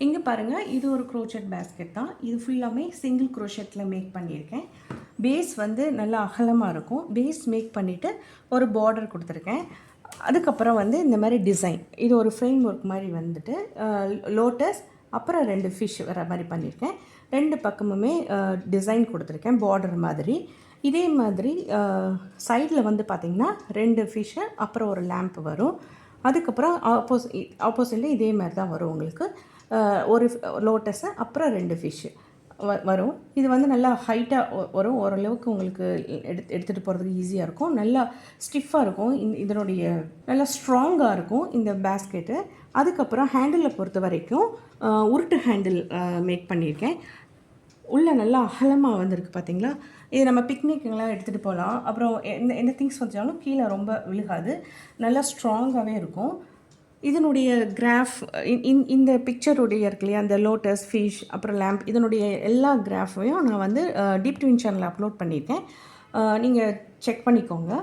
இங்கே பாருங்கள், இது ஒரு க்ரோச்செட் பேஸ்கெட் தான். இது ஃபுல்லாமே சிங்கிள் க்ரோஷெட்டில் மேக் பண்ணியிருக்கேன். பேஸ் வந்து நல்லா அகலமாக இருக்கும். பேஸ் மேக் பண்ணிவிட்டு ஒரு பார்டர் கொடுத்துருக்கேன். அதுக்கப்புறம் வந்து இந்த மாதிரி டிசைன், இது ஒரு ஃப்ரேம் ஒர்க் மாதிரி வந்துட்டு லோட்டஸ் அப்புறம் 2 ஃபிஷ் வர மாதிரி பண்ணியிருக்கேன். 2 பக்கமுமே டிசைன் கொடுத்துருக்கேன் பார்டர் மாதிரி. இதே மாதிரி சைடில் வந்து பார்த்திங்கன்னா 2 ஃபிஷ்ஷு அப்புறம் ஒரு லேம்ப் வரும். அதுக்கப்புறம் ஆப்போசிட்டில் இதே மாதிரி தான் வரும் உங்களுக்கு. ஒரு லோட்டஸு அப்புறம் 2 ஃபிஷ்ஷு வரும். இது வந்து நல்லா ஹைட்டாக வரும். ஓரளவுக்கு உங்களுக்கு எடுத்துகிட்டு போகிறதுக்கு ஈஸியாக இருக்கும். நல்லா ஸ்டிஃபாக இருக்கும். இதனுடைய நல்லா ஸ்ட்ராங்காக இருக்கும் இந்த பேஸ்கெட்டு. அதுக்கப்புறம் ஹேண்டிலை பொறுத்த வரைக்கும் உருட்டு ஹேண்டில் மேக் பண்ணியிருக்கேன். உள்ளே நல்லா அகலமாக வந்திருக்கு பார்த்தீங்களா. இது நம்ம பிக்னிக்குங்கெலாம் எடுத்துகிட்டு போகலாம். அப்புறம் எந்த திங்ஸ் வச்சாலும் கீழே ரொம்ப விழுகாது. நல்லா ஸ்ட்ராங்காகவே இருக்கும். இதனுடைய கிராஃப் இந்த பிக்சருடைய இருக்கு இல்லையா, அந்த லோட்டஸ், ஃபிஷ் அப்புறம் லேம்ப், இதனுடைய எல்லா கிராஃபையும் நான் வந்து டீப் ட்வின் சேனலில் அப்லோட் பண்ணியிருக்கேன். நீங்கள் செக் பண்ணிக்கோங்க.